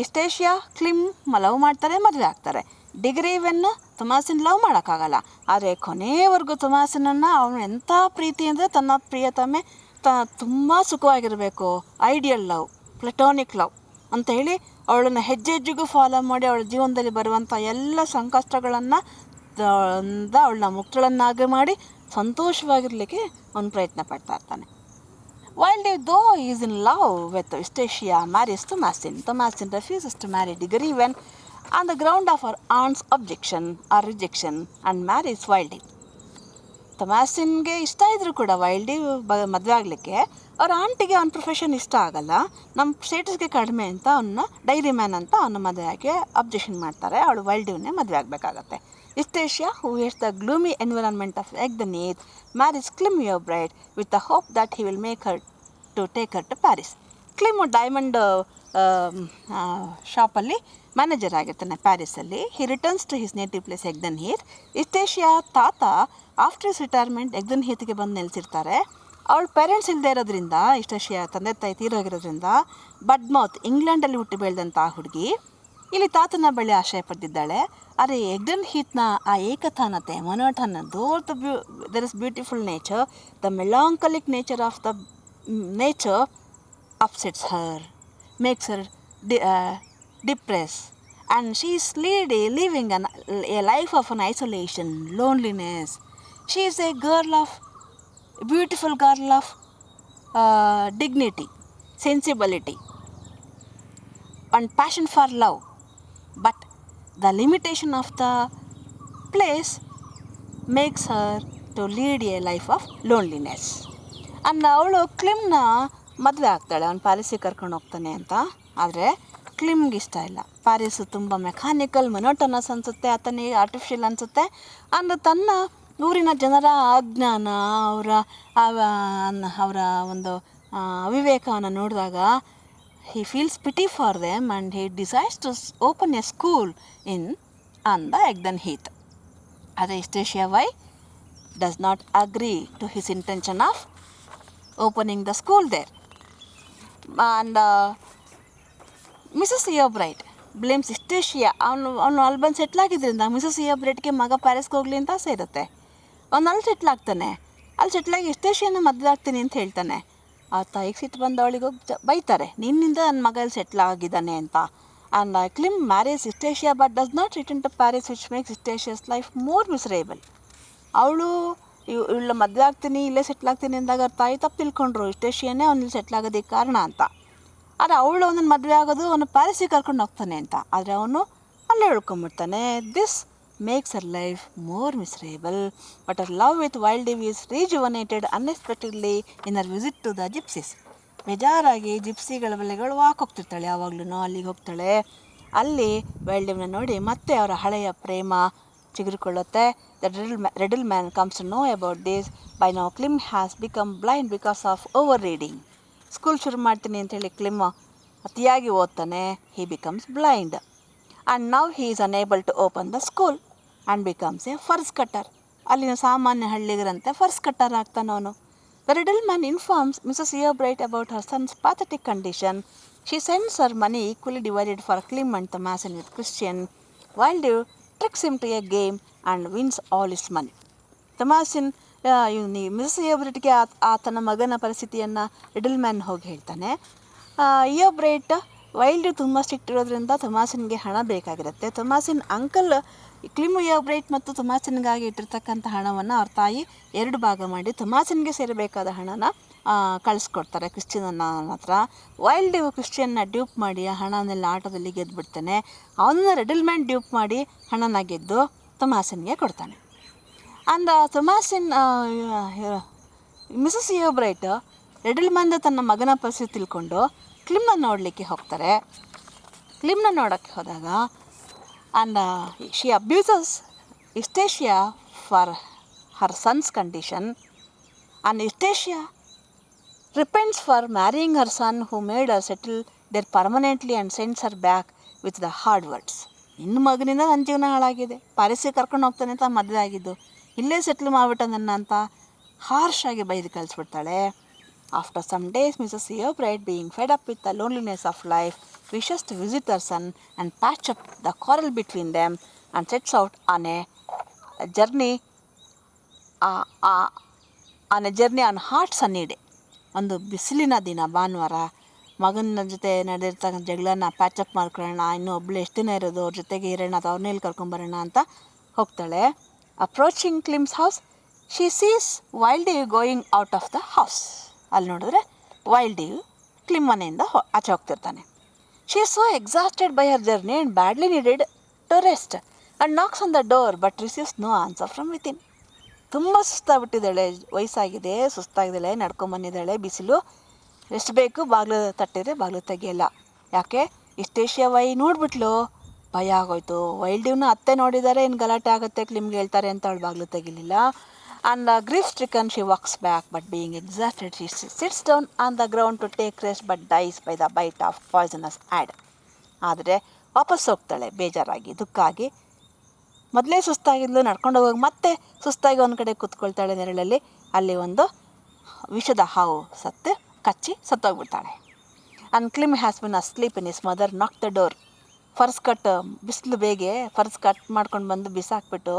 Speaker 1: ಯುಸ್ಟೇಷಿಯಾ ಕ್ಲಿಮ್ ಲವ್ ಮಾಡ್ತಾರೆ, ಮದುವೆ ಆಗ್ತಾರೆ. ಡಿಗರಿವೆನ್ನು ತೊಮಾಸಿನ್ ಲವ್ ಮಾಡೋಕ್ಕಾಗಲ್ಲ. ಆದರೆ ಕೊನೆಯವರೆಗೂ ತೊಮಾಸಿನನ್ನು ಅವನು ಎಂಥ ಪ್ರೀತಿ ಅಂದರೆ ತನ್ನ ಪ್ರಿಯತಮೆ ತುಂಬ ಸುಖವಾಗಿರಬೇಕು, ಐಡಿಯಲ್ ಲವ್, ಪ್ಲಟೋನಿಕ್ ಲವ್ ಅಂತ ಹೇಳಿ ಅವಳನ್ನು ಹೆಜ್ಜೆ ಹೆಜ್ಜೆಗೂ ಫಾಲೋ ಮಾಡಿ ಅವಳ ಜೀವನದಲ್ಲಿ ಬರುವಂಥ ಎಲ್ಲ ಸಂಕಷ್ಟಗಳನ್ನು ಅವಳನ್ನ ಮುಕ್ತಳನ್ನಾಗಿ ಮಾಡಿ ಸಂತೋಷವಾಗಿರಲಿಕ್ಕೆ ಅವನು ಪ್ರಯತ್ನ ಪಡ್ತಾ ಇರ್ತಾನೆ. Wildey, though he is in love with Eustacia, marries Thomasin refuses to marry Digriven on the ground of her aunt's objection or rejection and marries Wildey. ತೊಮಾಸಿನ್ಗೆ ಇಷ್ಟ ಇದ್ದರೂ ಕೂಡ ವೈಲ್ಡಿ ಮದುವೆ ಆಗಲಿಕ್ಕೆ ಅವ್ರ ಆಂಟಿಗೆ ಅವನ ಪ್ರೊಫೆಷನ್ ಇಷ್ಟ ಆಗಲ್ಲ, ನಮ್ಮ ಸ್ಟೇಟಸ್ಗೆ ಕಡಿಮೆ ಅಂತ ಅವನ್ನ ಡೈರಿ ಮ್ಯಾನ್ ಅಂತ ಅವನ ಮದುವೆಗೆ ಅಬ್ಜೆಕ್ಷನ್ ಮಾಡ್ತಾರೆ. ಅವಳು ವೈಲ್ಡಿವನ್ನೇ ಮದುವೆ ಆಗಬೇಕಾಗತ್ತೆ. Eustacia, who hates the gloomy environment of Egdon Heath, marries Clym Eobright with the hope that he will make her to take her to Paris. Clym diamond ಶಾಪಲ್ಲಿ ಮ್ಯಾನೇಜರ್ ಆಗಿರ್ತಾನೆ ಪ್ಯಾರಿಸಲ್ಲಿ. He returns to his native place Egdon Heath. Eustacia ತಾತ ಆಫ್ಟರ್ ಹಿಸ್ ರಿಟೈರ್ಮೆಂಟ್ Egdon Heathಗೆ ಬಂದು ನೆಲೆಸಿರ್ತಾರೆ. ಅವಳ ಪೇರೆಂಟ್ಸ್ ಇಲ್ಲದೆ ಇರೋದ್ರಿಂದ, ಯುಸ್ಟೇಷಿಯಾ ತಂದೆ ತಾಯಿ ತೀರೋಗಿರೋದ್ರಿಂದ, ಬಡ್ಮೌತ್ ಇಂಗ್ಲೆಂಡಲ್ಲಿ ಹುಟ್ಟಿ ಬೆಳೆದಂಥ ಹುಡುಗಿ ಇಲ್ಲಿ ತಾತನ ಬಳಿ ಆಶ್ರಯ ಪಡೆದಿದ್ದಾಳೆ. ಆದರೆ Egdon Heathನ ಆ ಏಕತಾನತೆ, monotone, there is beautiful nature, the melancholic nature of the nature upsets her, makes her depressed, and she is living a life of an isolation, loneliness. She is a beautiful girl of dignity, sensibility, and passion for love, but the limitation of the place makes her to lead a life of loneliness. And ಅವಳು ಕ್ಲಿಮ್ನ ಮದುವೆ ಆಗ್ತಾಳೆ, ಅವನು ಪ್ಯಾರಿಸಿಗೆ ಕರ್ಕೊಂಡು ಹೋಗ್ತಾನೆ ಅಂತ. ಆದರೆ ಕ್ಲಿಮ್ಗೆ ಇಷ್ಟ ಇಲ್ಲ. ಪ್ಯಾರಿಸು ತುಂಬ ಮೆಕ್ಯಾನಿಕಲ್, ಮೊನೋಟನಸ್ ಅನಿಸುತ್ತೆ, ಆತನಿಗೆ ಆರ್ಟಿಫಿಷಿಯಲ್ ಅನಿಸುತ್ತೆ. ಅಂದರೆ ತನ್ನ ಊರಿನ ಜನರ ಅಜ್ಞಾನ, ಅವರ ಒಂದು ಅವಿವೇಕವನ್ನು ನೋಡಿದಾಗ he feels pity for them and he decides to open a school on the Egdon Heath. ಆದರೆ Eustacia Y does not agree to his intention of opening the school there. And Mrs Eobright blames Eustacia. ಅವನು ಅಲ್ಲಿ ಬಂದು ಸೆಟ್ಲಾಗಿದ್ದರಿಂದ ಮಿಸಸ್ Eobrightಗೆ ಮಗ ಪ್ಯಾರಿಸ್ಗೆ ಹೋಗಲಿ ಅಂತ ಆಸೆ ಇರುತ್ತೆ. ಅವನು ಅಲ್ಲಿ ಸೆಟ್ಲಾಗ್ತಾನೆ. ಅಲ್ಲಿ ಸೆಟ್ಲಾಗಿ Eustaciaನ ಮದುವೆ ಆಗ್ತೀನಿ ಅಂತ ಹೇಳ್ತಾನೆ. ಆ ತಾಯಿಗೆ ಸಿಟ್ಟು ಬಂದು ಅವಳಿಗೆ ಹೋಗಿ ಬೈತಾರೆ, ನಿನ್ನಿಂದ ನನ್ನ ಮಗ ಇಲ್ಲಿ ಸೆಟ್ಲ್ ಆಗಿದ್ದಾನೆ ಅಂತ. And Clym marriage Eustacia but does not return to Paris, which makes Eustatia's life more miserable. ಅವಳು ಇವಳು ಮದುವೆ ಆಗ್ತೀನಿ, ಇಲ್ಲೇ ಸೆಟ್ಲಾಗ್ತೀನಿ ಅಂದಾಗ ಅವ್ರ ತಾಯಿ ತಪ್ಪು ತಿಳ್ಕೊಂಡ್ರು Eustatiaನೇ ಅವನಲ್ಲಿ ಸೆಟ್ಲಾಗೋದಕ್ಕೆ ಕಾರಣ ಅಂತ. ಆದರೆ ಅವಳು ಅವನನ್ನು ಮದುವೆ ಆಗೋದು ಅವನು ಪ್ಯಾರಿಸಿಗೆ ಕರ್ಕೊಂಡು ಹೋಗ್ತಾನೆ ಅಂತ. ಆದರೆ ಅವನು ಅಲ್ಲೇ ಉಳ್ಕೊಂಬಿಡ್ತಾನೆ. This makes her life more miserable, but her love with Wildey is rejuvenated unexpectedly in her visit to the gypsies. ಬೇಜಾರಾಗಿ ಜಿಪ್ಸಿಗಳ ಬಲೆಗಳು ಹೋಗ್ತಿರ್ತಾಳೆ, ಯಾವಾಗಲೂ ಅಲ್ಲಿಗೆ ಹೋಗ್ತಾಳೆ. ಅಲ್ಲಿ Wildeyನ ನೋಡಿ ಮತ್ತೆ ಅವರ ಹಳೆಯ ಪ್ರೇಮ ಚಿಗುರಿಕೊಳ್ಳುತ್ತೆ. The reddle man comes to know about this. By now Clym has become blind because of over reading. School ಶುರು ಮಾಡ್ತೀನಿ ಅಂತೇಳಿ ಕ್ಲಿಮ್ ಅತಿಯಾಗಿ ಓದ್ತಾನೆ. He becomes blind and now he is unable to open the school and becomes a furze cutter. ಅಲ್ಲಿನ ಸಾಮಾನ್ಯ ಹಳ್ಳಿಗರಂತೆ ಫರ್ಸ್ ಕಟ್ಟರ್ ಆಗ್ತಾನೆ ಅವನು. The reddle man informs Mrs Eobright about her son's pathetic condition. She sends her money equally divided for Klim and Thomasin with Christian. Wilder tricks him to a game and wins all his money. ತಮಾಸಿನ್ ಇವನು ಮಿಸ್ ಇಯೋಬ್ರೇಟ್ಗೆ ಆತನ ಮಗನ ಪರಿಸ್ಥಿತಿಯನ್ನು ರಿಡಲ್ ಮ್ಯಾನ್ ಹೋಗಿ ಹೇಳ್ತಾನೆ. ಇಯೋಬ್ರೇಟ್ ವೈಲ್ಡ್ ತುಂಬ ಸ್ಟ್ರಿಕ್ಟ್ ಇರೋದ್ರಿಂದ ತೊಮಾಸಿನ್ಗೆ ಹಣ ಬೇಕಾಗಿರುತ್ತೆ. ತೊಮಾಸಿನ್ ಅಂಕಲ್ ಕ್ಲಿಮ್ ಇಯೋಬ್ರೇಟ್ ಮತ್ತು ತೊಮಾಸಿನ್ಗಾಗಿ ಇಟ್ಟಿರ್ತಕ್ಕಂಥ ಹಣವನ್ನು ಅವ್ರ ತಾಯಿ 2 ಭಾಗ ಮಾಡಿ ತೊಮಾಸಿನ್ಗೆ ಸೇರಬೇಕಾದ ಹಣನ ಕಳಿಸ್ಕೊಡ್ತಾರೆ ಕ್ರಿಶ್ಚಿಯನ್ನ ಹತ್ರ. ವೈಲ್ಡ್ ಕ್ರಿಶ್ಚಿಯನ್ನ ಡ್ಯೂಪ್ ಮಾಡಿ ಆ ಹಣನೆಲ್ಲ ಆಟದಲ್ಲಿ ಗೆದ್ದುಬಿಡ್ತಾನೆ. ಅವನನ್ನು ರಿಡಲ್ ಮ್ಯಾನ್ ಡ್ಯೂಪ್ ಮಾಡಿ ಹಣನ ಗೆದ್ದು ತೊಮಾಸಿನ್ಗೆ ಕೊಡ್ತಾನೆ. ಅಂದ ತೊಮಾಸಿನ್ ಮಿಸಸ್ ಇಯೋಬ್ರೈಟ್ ರಿಡಲ್ ಮ್ಯಾನ್ದ ತನ್ನ ಮಗನ ಪರಿಸ್ಥಿತಿ ತಿಳ್ಕೊಂಡು ಕ್ಲಿಮ್ನ ನೋಡಲಿಕ್ಕೆ ಹೋಗ್ತಾರೆ. ಕ್ಲಿಮ್ನ ನೋಡೋಕ್ಕೆ ಹೋದಾಗ and she abuses Eustacia for her son's condition and Eustacia repents for marrying her son who made her settle there permanently and sends her back with the hard words. ಇನ್ನು ಮಗನಿಂದ ನನ್ನ ಜೀವನ ಹಾಳಾಗಿದೆ, ಪಾರಿಸಿಗೆ ಕರ್ಕೊಂಡು ಹೋಗ್ತಾನೆ ಅಂತ ಮದುವೆ ಆಗಿದ್ದು, ಇಲ್ಲೇ ಸೆಟ್ಲ್ ಮಾಡಿಬಿಟ್ಟ ನನ್ನ ಅಂತ ಹಾರ್ಷಾಗಿ ಬೈದು ಕಳಿಸ್ಬಿಡ್ತಾಳೆ. After some days Mrs Yeobright being fed up with the loneliness of life wishes to visit their son and patch up the quarrel between them and sets out on a journey on hot sunny day. ಒಂದು ಬಿಸಿಲಿನ ದಿನ ಭಾನುವಾರ ಮಗನ ಜೊತೆ ನಡೆದಿರ್ತಕ್ಕಂಥ ಜಗಳನ ಪ್ಯಾಚಪ್ ಮಾಡ್ಕೊಳ್ಳೋಣ, ಇನ್ನೂ ಒಬ್ಬಳು ಎಷ್ಟು ದಿನ ಇರೋದು, ಅವ್ರ ಜೊತೆಗೆ ಇರೋಣ ಅಥವಾ ಅವ್ರನ್ನೇಲಿ ಕರ್ಕೊಂಬರೋಣ ಅಂತ ಹೋಗ್ತಾಳೆ. Approaching Clym's house she sees Wildeve going out of the house. ಅಲ್ಲಿ ನೋಡಿದ್ರೆ ವೈಲ್ಡ್ ಡಿವ್ ಕ್ಲಿಮ್ ಮನೆಯಿಂದ ಆಚೆ ಹೋಗ್ತಿರ್ತಾನೆ. She is so exhausted by her journey and badly needed to rest and knocks on the door but receives no answer from within. ತುಂಬ ಸುಸ್ತಾಗ್ಬಿಟ್ಟಿದ್ದಾಳೆ, ವಯಸ್ಸಾಗಿದೆ, ಸುಸ್ತಾಗಿದ್ದಾಳೆ, ನಡ್ಕೊಂಬಂದಿದ್ದಾಳೆ, ಬಿಸಿಲು, ರೆಸ್ಟ್ ಬೇಕು. ಬಾಗಿಲು ತಟ್ಟಿದ್ರೆ ಬಾಗಿಲು ತೆಗಿಯಲ್ಲ. ಯಾಕೆ? ಇಸ್ಟೇಷಿಯಾ ವೈ ನೋಡ್ಬಿಟ್ಲು, ಭಯ ಆಗೋಯ್ತು. ವೈಲ್ಡ್ ಡಿವ್ನ ಅತ್ತೆ ನೋಡಿದ್ದಾರೆ, ಇನ್ನು ಗಲಾಟೆ ಆಗುತ್ತೆ, ಕ್ಲಿಮ್ಗೆ ಹೇಳ್ತಾರೆ ಅಂತ ಅವಳು ಬಾಗಿಲು ತೆಗಿಲಿಲ್ಲ. And grief stricken she walks back but being exhausted she sits down on the ground to take rest but dies by the bite of poisonous adder. ಆದರೆ ವಾಪಸ್ ಹೋಗ್ತಾಳೆ ಬೇಜಾರಾಗಿ, ದುಃಖಾಗಿ. ಮೊದಲೇ ಸುಸ್ತಾಗಿದ್ಲು, ನಡ್ಕೊಂಡು ಹೋಗೋಗಿ ಮತ್ತೆ ಸುಸ್ತಾಗಿ ಒಂದು ಕಡೆ ಕೂತ್ಕೊಳ್ತಾಳೆ ನೆರಳಲ್ಲಿ. ಅಲ್ಲಿ ಒಂದು ವಿಷದ ಹಾವು ಕಚ್ಚಿ ಸತ್ತೋಗ್ಬಿಡ್ತಾಳೆ. And Clym has been asleep in his mother knock the door. Furze cut, ಬಿಸಿಲು ಬೇಗೆ ಫರ್ಸ್ ಕಟ್ ಮಾಡ್ಕೊಂಡು ಬಂದು ಬಿಸಾಕ್ಬಿಟ್ಟು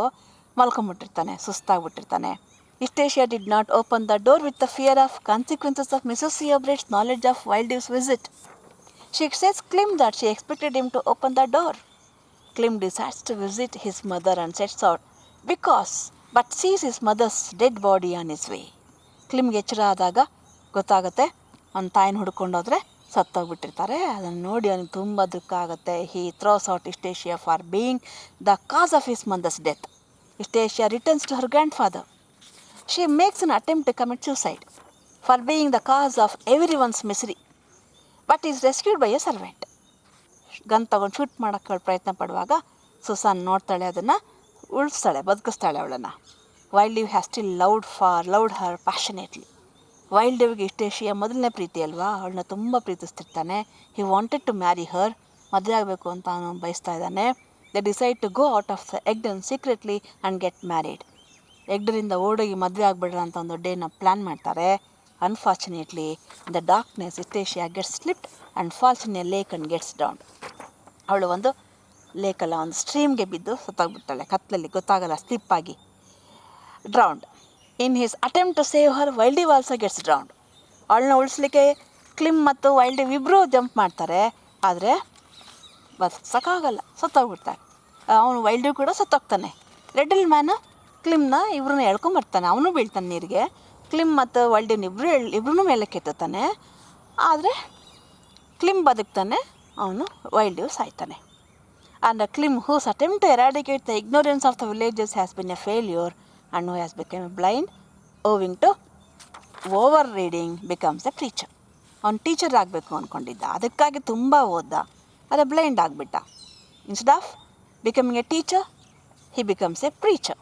Speaker 1: ಮಲ್ಕೊಂಬಿಟ್ಟಿರ್ತಾನೆ, ಸುಸ್ತಾಗ್ಬಿಟ್ಟಿರ್ತಾನೆ. Eustacia did not open the door with the fear of consequences of Mrs Yeobright's knowledge of Wildeve's visit. She says Clym that she expected him to open the door. Klim decides to visit his mother and sets out but sees his mother's dead body on his way. ಕ್ಲಿಮ್ಗೆ ಎಚ್ಚರ ಆದಾಗ ಗೊತ್ತಾಗುತ್ತೆ ಅವ್ನ ತಾಯಿನ ಹುಡ್ಕೊಂಡೋದ್ರೆ ಸತ್ತೋಗ್ಬಿಟ್ಟಿರ್ತಾರೆ. ಅದನ್ನು ನೋಡಿ ಅವನಿಗೆ ತುಂಬ ದುಃಖ ಆಗುತ್ತೆ. He throws out Eustacia for being the cause of his mother's death. Eustacia returns to her grandfather. She makes an attempt to commit suicide for being the cause of everyone's misery but is rescued by a servant. Gun ತಗೊಂಡು ಶೂಟ್ ಮಾಡೋಕ್ಕೆ ಪ್ರಯತ್ನ ಪಡುವಾಗ ಸುಸಾನ್ ನೋಡ್ತಾಳೆ, ಅದನ್ನು ಉಳಿಸ್ತಾಳೆ, ಬದುಕಿಸ್ತಾಳೆ ಅವಳನ್ನು. Wildeve has still loved her passionately. ವೈಲ್ಡ್ ಡಿವ್ಗೆ ಇಸ್ಟೇಷಿಯಾ ಮೊದಲನೇ ಪ್ರೀತಿ ಅಲ್ವಾ, ಅವಳನ್ನ ತುಂಬ ಪ್ರೀತಿಸ್ತಿರ್ತಾನೆ. He wanted to marry her, ಮದುವೆ ಆಗಬೇಕು ಅಂತ ಅವನು ಬಯಸ್ತಾ ಇದ್ದಾನೆ. They decide to go out of the Egdon secretly and get married. ಎಗ್ಡರಿಂದ ಓಡೋಗಿ ಮದುವೆ ಆಗ್ಬಿಡ್ರ ಅಂತ ಒಂದು ಡೇನ ಪ್ಲ್ಯಾನ್ ಮಾಡ್ತಾರೆ. Unfortunately in the darkness Eustacia gets slipped and falls in a lake and gets down. ಅವಳು ಒಂದು ಲೇಕಲ್ಲ, ಒಂದು ಸ್ಟ್ರೀಮ್ಗೆ ಬಿದ್ದು ಸತ್ತೋಗ್ಬಿಡ್ತಾಳೆ, ಕತ್ತಲಲ್ಲಿ ಗೊತ್ತಾಗಲ್ಲ, ಸ್ಲಿಪ್ಪಾಗಿ drowned. In his attempt to save her Wildeve also gets drowned. ಅವಳನ್ನ ಉಳಿಸ್ಲಿಕ್ಕೆ ಕ್ಲಿಮ್ ಮತ್ತು ವೈಲ್ಡ್ ಡಿವ್ ಇಬ್ಬರೂ ಜಂಪ್ ಮಾಡ್ತಾರೆ, ಆದರೆ ಬದುಕ್ಸೋಕ್ಕಾಗಲ್ಲ, ಸತ್ತೋಗ್ಬಿಡ್ತಾರೆ. ಅವನು ವೈಲ್ಡ್ ಡಿವ್ ಕೂಡ ಸತ್ತೋಗ್ತಾನೆ. ರಿಡಲ್ ಮ್ಯಾನ್ ಕ್ಲಿಮ್ನ ಇಬ್ಬರನ್ನ ಎಳ್ಕೊಂಬರ್ತಾನೆ, ಅವನು ಬೀಳ್ತಾನೆ ನೀರಿಗೆ. ಕ್ಲಿಮ್ ಮತ್ತು ವೈಲ್ಡ್ ಡಿವ್ನ ಇಬ್ಬರೂ ಮೇಲೆ ಕೆತ್ತಾನೆ, ಆದರೆ ಕ್ಲಿಮ್ ಬದುಕ್ತಾನೆ, ಅವನು ವೈಲ್ಡ್ ಡಿವ್ ಸಾಯ್ತಾನೆ. And Clym whose attempt to eradicate the ignorance of the villages has been a failure and who has become a blind owing to over reading becomes a preacher. ಅವ್ನು ಟೀಚರ್ ಆಗಬೇಕು ಅಂದ್ಕೊಂಡಿದ್ದ, ಅದಕ್ಕಾಗಿ ತುಂಬ ಓದ್ದ, ಆದರೆ ಬ್ಲೈಂಡ್ ಆಗಿಬಿಟ್ಟ. Instead of becoming a teacher he becomes a preacher.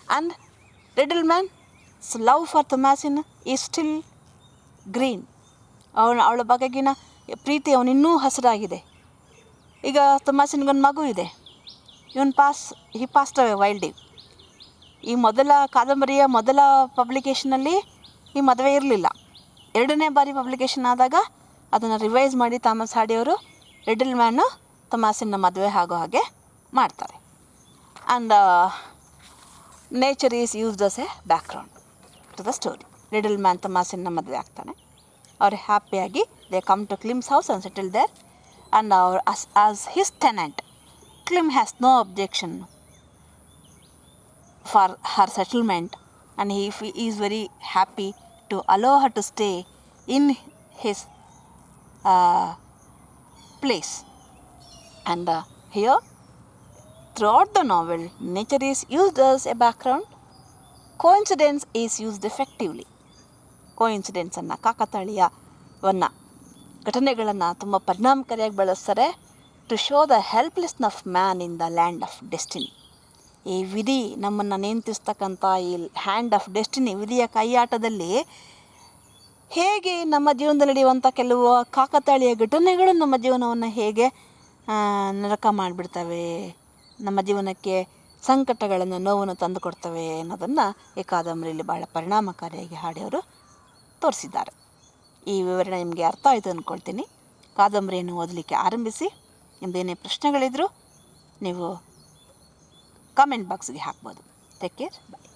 Speaker 1: And reddle man's love for Thomasin is still green. ಅವಳ ಬಗೆಗಿನ ಪ್ರೀತಿ ಅವನಿನ್ನೂ ಹಸಿರಾಗಿದೆ. ಈಗ ತೊಮ್ಯಾಸಿನ್ಗೊಂದು ಮಗು ಇದೆ. ಹಿ ಪಾಸ್ಟ್ ಅವೇ ವೈಲ್ಡ್ ಡಿವ್. ಈ ಮೊದಲ ಕಾದಂಬರಿಯ ಮೊದಲ ಪಬ್ಲಿಕೇಷನಲ್ಲಿ ಈ ಮದುವೆ ಇರಲಿಲ್ಲ. 2ನೇ ಬಾರಿ ಪಬ್ಲಿಕೇಷನ್ ಆದಾಗ ಅದನ್ನು ರಿವೈಸ್ ಮಾಡಿ ಥಾಮಸ್ ಹಾರ್ಡಿಯವರು ಲಿಟಲ್ ಮ್ಯಾನು ಥಾಮಸನ್ನ ಮದುವೆ ಆಗೋ ಹಾಗೆ ಮಾಡ್ತಾರೆ. And nature is used as a background to the story. Little man ಥಾಮಸನ್ನ ಮದುವೆ ಆಗ್ತಾನೆ. ಅವ್ರು ಹ್ಯಾಪಿಯಾಗಿ they come to Clym's house and settle there. And as his tenant, Clym has no objection for her settlement, and he is very happy to allow her to stay in his place. And here, throughout the novel, nature is used as a background. Coincidence is used effectively. Coincidence ಅನ್ನು, ಕಾಕತಾಳೀಯವನ್ನು, ಘಟನೆಗಳನ್ನು ತುಂಬ ಪರಿಣಾಮಕಾರಿಯಾಗಿ ಬಳಸ್ತಾರೆ to show the helplessness of man in the land of destiny. ಈ ವಿಧಿ ನಮ್ಮನ್ನು ನಿಯಂತ್ರಿಸ್ತಕ್ಕಂಥ ಈ ಹ್ಯಾಂಡ್ ಆಫ್ ಡೆಸ್ಟಿನಿ, ವಿಧಿಯ ಕೈಯಾಟದಲ್ಲಿ ಹೇಗೆ ನಮ್ಮ ಜೀವನದಲ್ಲಿ ನಡೆಯುವಂಥ ಕೆಲವು ಕಾಕತಾಳೀಯ ಘಟನೆಗಳು ನಮ್ಮ ಜೀವನವನ್ನು ಹೇಗೆ ನರಕ ಮಾಡಿಬಿಡ್ತವೆ, ನಮ್ಮ ಜೀವನಕ್ಕೆ ಸಂಕಟಗಳನ್ನು, ನೋವನ್ನು ತಂದುಕೊಡ್ತವೆ ಅನ್ನೋದನ್ನು ಈ ಕಾದಂಬರಿಯಲ್ಲಿ ಭಾಳ ಪರಿಣಾಮಕಾರಿಯಾಗಿ ಹಾಡಿಯವರು ತೋರಿಸಿದ್ದಾರೆ. ಈ ವಿವರಣೆ ನಿಮಗೆ ಅರ್ಥ ಆಯಿತು ಅಂದ್ಕೊಳ್ತೀನಿ. ಕಾದಂಬರಿಯನ್ನು ಓದಲಿಕ್ಕೆ ಆರಂಭಿಸಿ. ನಿಮ್ಮದೇನೇ ಪ್ರಶ್ನೆಗಳಿದ್ದರೂ ನೀವು ಕಾಮೆಂಟ್ ಬಾಕ್ಸ್ಗೆ ಹಾಕ್ಬೋದು. ಟೇಕ್ ಕೇರ್, ಬಾಯ್.